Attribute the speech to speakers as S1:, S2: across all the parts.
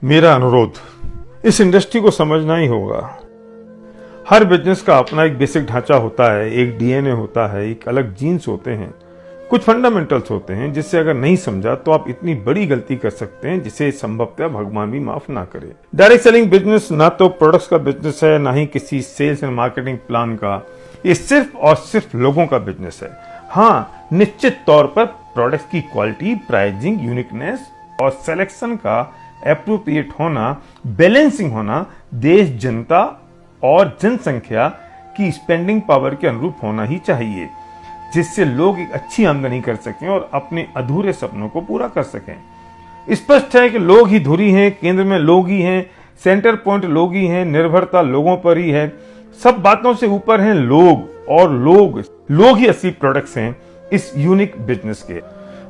S1: मेरा अनुरोध, इस इंडस्ट्री को समझना ही होगा। हर बिजनेस का अपना एक बेसिक ढांचा होता है, एक डीएनए होता है, एक अलग जीन्स होते हैं, कुछ फंडामेंटल्स होते हैं जिससे अगर नहीं समझा तो आप इतनी बड़ी गलती कर सकते हैं जिसे संभवतः भगवान भी माफ ना करे। डायरेक्ट सेलिंग बिजनेस ना तो प्रोडक्ट्स का बिजनेस है, ना ही किसी सेल्स एंड मार्केटिंग प्लान का। ये सिर्फ और सिर्फ लोगों का बिजनेस है। हाँ, निश्चित तौर पर प्रोडक्ट्स की क्वालिटी, प्राइसिंग, यूनिकनेस और सिलेक्शन का एप्रोप्रिएट होना, बैलेंसिंग होना, देश, जनता और जनसंख्या की स्पेंडिंग पावर के अनुरूप होना ही चाहिए, जिससे लोग एक अच्छी आमदनी कर सकें और अपने अधूरे सपनों को पूरा कर सकें। स्पष्ट है कि लोग ही धुरी हैं, केंद्र में लोग ही हैं, सेंटर पॉइंट लोग ही हैं, निर्भरता लोगों पर ही है। सब बातों से ऊपर हैं लोग, और लोग ही असली प्रोडक्ट्स हैं इस यूनिक बिजनेस के।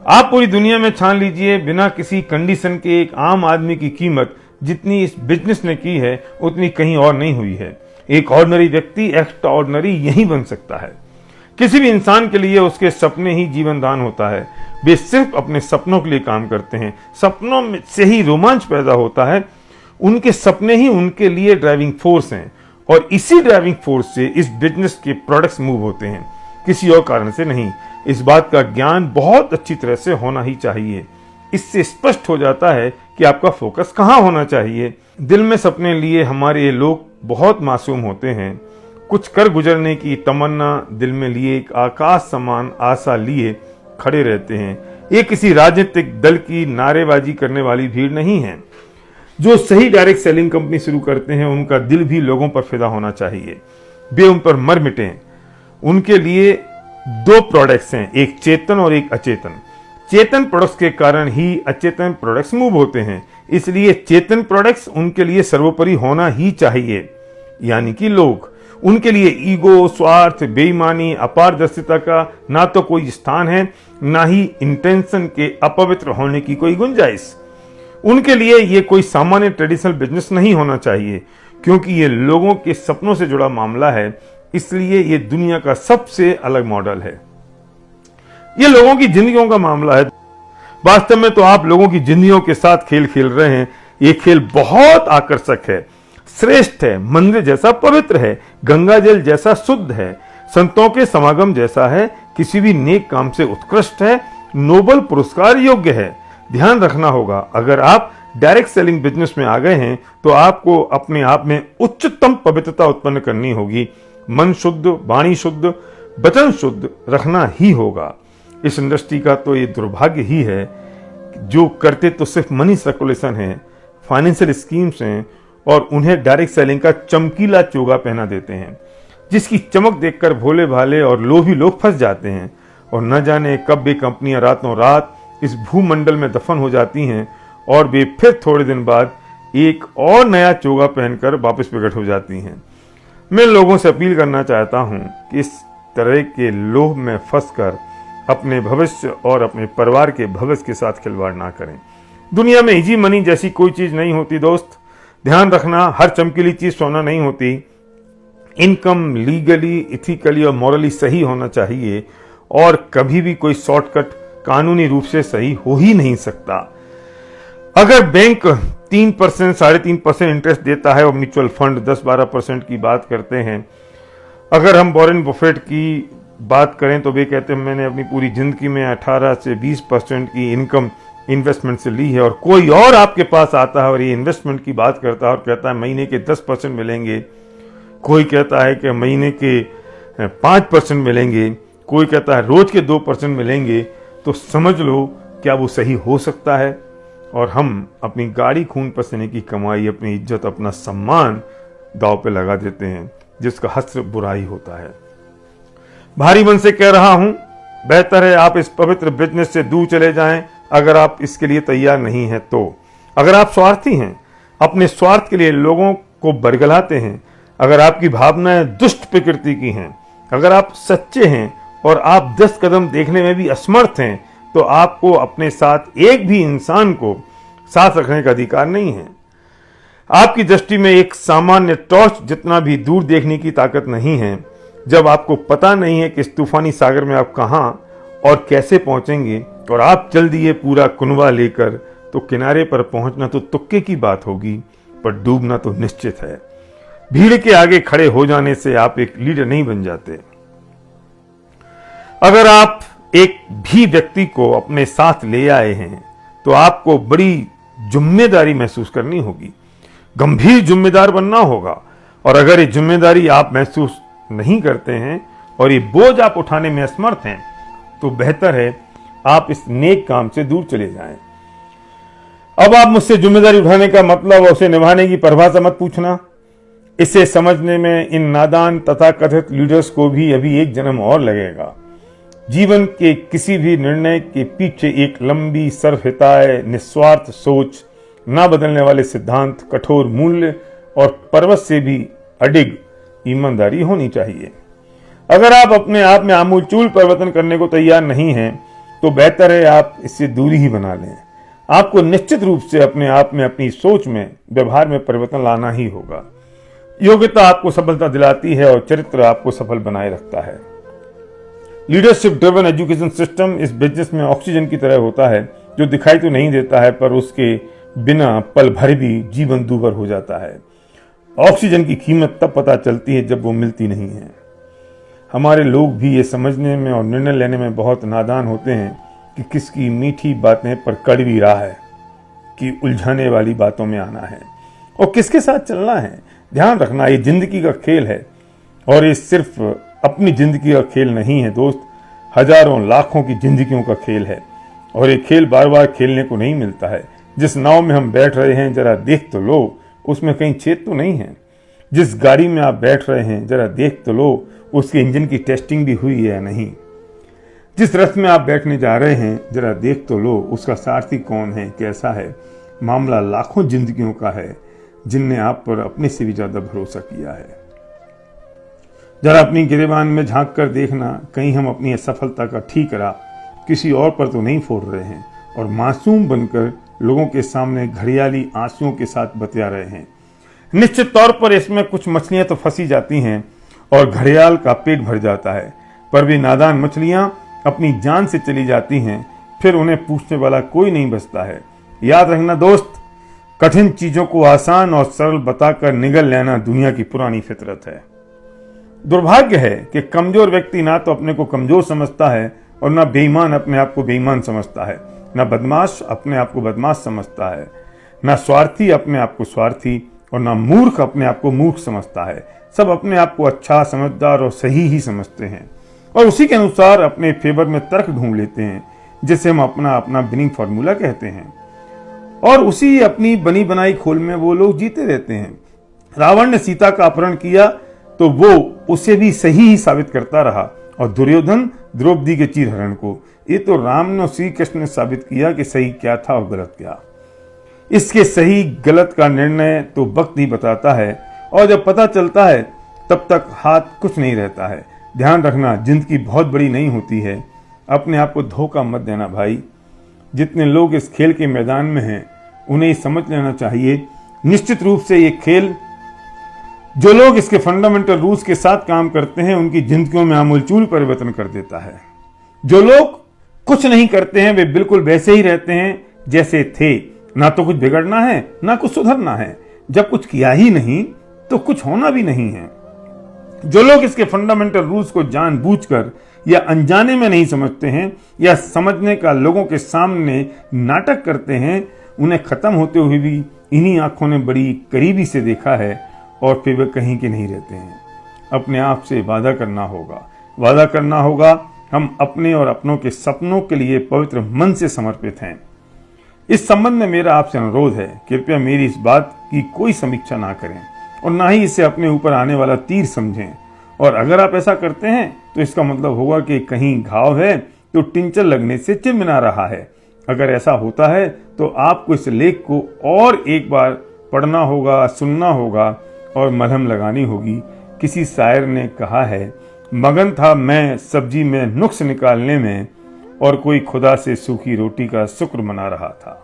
S1: आप पूरी दुनिया में छान लीजिए, बिना किसी कंडीशन के एक आम आदमी की कीमत जितनी इस बिजनेस ने की है उतनी कहीं और नहीं हुई है। एक ऑर्डिनरी व्यक्ति एक्स्ट्रा ऑर्डिनरी यही बन सकता है। किसी भी इंसान के लिए उसके सपने ही जीवन दान होता है। वे सिर्फ अपने सपनों के लिए काम करते हैं। सपनों में से ही रोमांच पैदा होता है। उनके सपने ही उनके लिए ड्राइविंग फोर्स हैं, और इसी ड्राइविंग फोर्स से इस बिजनेस के प्रोडक्ट्स मूव होते हैं, किसी और कारण से नहीं। इस बात का ज्ञान बहुत अच्छी तरह से होना ही चाहिए। इससे स्पष्ट हो जाता है कि आपका फोकस कहां होना चाहिए। दिल में सपने लिए हमारे लोग बहुत मासूम होते हैं। कुछ कर गुजरने की तमन्ना दिल में लिए एक आकाश समान आशा लिए खड़े रहते हैं। ये किसी राजनीतिक दल की नारेबाजी करने वाली भीड़ नहीं है। जो सही डायरेक्ट सेलिंग कंपनी शुरू करते हैं उनका दिल भी लोगों पर फिदा होना चाहिए। वे उन पर मर मिटें। उनके लिए दो प्रोडक्ट्स हैं, एक चेतन और एक अचेतन। चेतन प्रोडक्ट्स के कारण ही अचेतन प्रोडक्ट्स मूव होते हैं, इसलिए चेतन प्रोडक्ट्स उनके लिए सर्वोपरि होना ही चाहिए। यानी कि लोग, उनके लिए ईगो, स्वार्थ, बेईमानी, अपारदर्शिता का ना तो कोई स्थान है, ना ही इंटेंशन के अपवित्र होने की कोई गुंजाइश। उनके लिए ये कोई सामान्य ट्रेडिशनल बिजनेस नहीं होना चाहिए, क्योंकि ये लोगों के सपनों से जुड़ा मामला है। इसलिए ये दुनिया का सबसे अलग मॉडल है। ये लोगों की जिंदगियों का मामला है। वास्तव में तो आप लोगों की जिंदगियों के साथ खेल खेल रहे हैं। ये खेल बहुत आकर्षक है, श्रेष्ठ है, मंदिर जैसा पवित्र है, गंगा जल जैसा शुद्ध है, संतों के समागम जैसा है, किसी भी नेक काम से उत्कृष्ट है, नोबल पुरस्कार योग्य है। ध्यान रखना होगा, अगर आप डायरेक्ट सेलिंग बिजनेस में आ गए हैं तो आपको अपने आप में उच्चतम पवित्रता उत्पन्न करनी होगी। मन शुद्ध, वाणी शुद्ध, वचन शुद्ध रखना ही होगा। इस इंडस्ट्री का तो ये दुर्भाग्य ही है, जो करते तो सिर्फ मनी सर्कुलेशन है, फाइनेंशियल स्कीम्स हैं, और उन्हें डायरेक्ट सेलिंग का चमकीला चोगा पहना देते हैं, जिसकी चमक देखकर भोले भाले और लोभी लोग फंस जाते हैं। और न जाने कब वे कंपनियां रातों रात इस भूमंडल में दफन हो जाती हैं, और वे फिर थोड़े दिन बाद एक और नया चोगा पहनकर वापस प्रकट हो जाती हैं। मैं लोगों से अपील करना चाहता हूं कि इस तरह के लोभ में फंसकर अपने भविष्य और अपने परिवार के भविष्य के साथ खिलवाड़ ना करें। दुनिया में इजी मनी जैसी कोई चीज नहीं होती दोस्त। ध्यान रखना, हर चमकीली चीज सोना नहीं होती। इनकम लीगली, इथिकली और मॉरली सही होना चाहिए, और कभी भी कोई शॉर्टकट कानूनी रूप से सही हो ही नहीं सकता। अगर बैंक 3%, 3.5% इंटरेस्ट देता है और म्यूचुअल फंड 10-12% की बात करते हैं, अगर हम वॉरेन बफेट की बात करें तो वे कहते हैं मैंने अपनी पूरी जिंदगी में 18 से 20% की इनकम इन्वेस्टमेंट से ली है, और कोई और आपके पास आता है और ये इन्वेस्टमेंट की बात करता है और कहता है महीने के 10% मिलेंगे, कोई कहता है कि महीने के 5% मिलेंगे, कोई कहता है रोज के 2% मिलेंगे, तो समझ लो क्या वो सही हो सकता है। और हम अपनी गाड़ी खून पसीने की कमाई, अपनी इज्जत, अपना सम्मान दांव पे लगा देते हैं, जिसका हश्र बुराई होता है। भारी मन से कह रहा हूं, बेहतर है आप इस पवित्र बिजनेस से दूर चले जाएं, अगर आप इसके लिए तैयार नहीं हैं तो। अगर आप स्वार्थी हैं, अपने स्वार्थ के लिए लोगों को बरगलाते हैं, अगर आपकी भावनाएं दुष्ट प्रकृति की हैं, अगर आप सच्चे हैं और आप 10 कदम देखने में भी असमर्थ हैं, तो आपको अपने साथ एक भी इंसान को साथ रखने का अधिकार नहीं है। आपकी दृष्टि में एक सामान्य टॉर्च जितना भी दूर देखने की ताकत नहीं है। जब आपको पता नहीं है कि इस तूफानी सागर में आप कहां और कैसे पहुंचेंगे, और आप जल्दी ये पूरा कुनवा लेकर तो किनारे पर पहुंचना तो तुक्के की बात होगी, पर डूबना तो निश्चित है। भीड़ के आगे खड़े हो जाने से आप एक लीडर नहीं बन जाते। अगर आप एक भी व्यक्ति को अपने साथ ले आए हैं तो आपको बड़ी जिम्मेदारी महसूस करनी होगी, गंभीर जिम्मेदार बनना होगा। और अगर ये जिम्मेदारी आप महसूस नहीं करते हैं और ये बोझ आप उठाने में असमर्थ हैं, तो बेहतर है आप इस नेक काम से दूर चले जाएं। अब आप मुझसे जिम्मेदारी उठाने का मतलब और उसे निभाने की परिभाषा मत पूछना। इसे समझने में इन नादान तथाकथित लीडर्स को भी अभी एक जन्म और लगेगा। जीवन के किसी भी निर्णय के पीछे एक लंबी सर्वहिताय निस्वार्थ सोच, ना बदलने वाले सिद्धांत, कठोर मूल्य और पर्वत से भी अडिग ईमानदारी होनी चाहिए। अगर आप अपने आप में आमूलचूल परिवर्तन करने को तैयार नहीं हैं, तो बेहतर है आप इससे दूरी ही बना लें। आपको निश्चित रूप से अपने आप में, अपनी सोच में, व्यवहार में परिवर्तन लाना ही होगा। योग्यता आपको सफलता दिलाती है और चरित्र आपको सफल बनाए रखता है। लीडरशिप ड्रिवन एजुकेशन सिस्टम इस बिजनेस में ऑक्सीजन की तरह होता है, जो दिखाई तो नहीं देता है, पर उसके बिना पल भर भी जीवन दूभर हो जाता है। ऑक्सीजन की कीमत तब पता चलती है जब वो मिलती नहीं है। हमारे लोग भी ये समझने में और निर्णय लेने में बहुत नादान होते हैं कि किसकी मीठी बातें पर कड़वी राह है, कि उलझाने वाली बातों में आना है और किसके साथ चलना है। ध्यान रखना, ये जिंदगी का खेल है और ये सिर्फ अपनी जिंदगी का खेल नहीं है दोस्त, हजारों लाखों की जिंदगियों का खेल है। और ये खेल बार बार खेलने को नहीं मिलता है। जिस नाव में हम बैठ रहे हैं जरा देख तो लो, उसमें कहीं छेद तो नहीं है। जिस गाड़ी में आप बैठ रहे हैं जरा देख तो लो, उसके इंजन की टेस्टिंग भी हुई है या नहीं। जिस रथ में आप बैठने जा रहे हैं जरा देख तो लो, उसका सारथी कौन है, कैसा है। मामला लाखों जिंदगियों का है जिनने आप पर अपने से भी ज्यादा भरोसा किया है। जरा अपनी गिरेबान में झांक कर देखना, कहीं हम अपनी असफलता का ठीकरा किसी और पर तो नहीं फोड़ रहे हैं और मासूम बनकर लोगों के सामने घड़ियाली आंसुओं के साथ बतिया रहे हैं। निश्चित तौर पर इसमें कुछ मछलियां तो फंसी जाती हैं और घड़ियाल का पेट भर जाता है, पर भी नादान मछलियां अपनी जान से चली जाती हैं, फिर उन्हें पूछने वाला कोई नहीं बचता है। याद रखना दोस्त, कठिन चीजों को आसान और सरल बताकर निगल लेना दुनिया की पुरानी फितरत है। दुर्भाग्य है कि कमजोर व्यक्ति ना तो अपने को कमजोर समझता है और ना बेईमान अपने आप को बेईमान समझता है, ना बदमाश अपने आप को बदमाश समझता है, ना स्वार्थी अपने आप को स्वार्थी और ना मूर्ख अपने आप को मूर्ख समझता है। सब अपने आप को अच्छा, समझदार और सही ही समझते हैं और उसी के अनुसार अपने फेवर में तर्क ढूंढ लेते हैं, जिसे हम अपना अपना विनिंग फॉर्मूला कहते हैं, और उसी अपनी बनी बनाई खोल में वो लोग जीते रहते हैं। रावण ने सीता का अपहरण किया तो वो उसे भी सही ही साबित करता रहा और दुर्योधन द्रौपदी के चीरहरण को। ये तो राम ने और श्री कृष्ण ने साबित किया कि सही क्या था और गलत क्या। इसके सही गलत का निर्णय तो वक्त ही बताता है और जब पता चलता है तब तक हाथ कुछ नहीं रहता है। ध्यान रखना, जिंदगी बहुत बड़ी नहीं होती है। अपने आप को धोखा मत देना भाई। जितने लोग इस खेल के मैदान में हैं उन्हें समझ लेना चाहिए, निश्चित रूप से ये खेल जो लोग इसके फंडामेंटल रूल्स के साथ काम करते हैं उनकी जिंदगियों में आमूलचूल परिवर्तन कर देता है। जो लोग कुछ नहीं करते हैं वे बिल्कुल वैसे ही रहते हैं जैसे थे। ना तो कुछ बिगड़ना है ना कुछ सुधरना है। जब कुछ किया ही नहीं तो कुछ होना भी नहीं है। जो लोग इसके फंडामेंटल रूल्स को जानबूझकर या अनजाने में नहीं समझते हैं या समझने का लोगों के सामने नाटक करते हैं, उन्हें खत्म होते हुए भी इन्हीं आंखों ने बड़ी करीबी से देखा है और फिर वे कहीं के नहीं रहते हैं। अपने आप से वादा करना होगा हम अपने और अपनों के सपनों के लिए पवित्र मन से समर्पित हैं। इस संबंध में मेरा आपसे अनुरोध है, कृपया मेरी इस बात की कोई समीक्षा ना करें और ना ही इसे अपने ऊपर आने वाला तीर समझें। और अगर आप ऐसा करते हैं तो इसका मतलब होगा कि कहीं घाव है तो टिंचर लगने से चिमना रहा है। अगर ऐसा होता है तो आपको इस लेख को और एक बार पढ़ना होगा, सुनना होगा और मलहम लगानी होगी। किसी शायर ने कहा है, मगन था मैं सब्जी में नुक्स निकालने में और कोई खुदा से सूखी रोटी का शुक्र मना रहा था।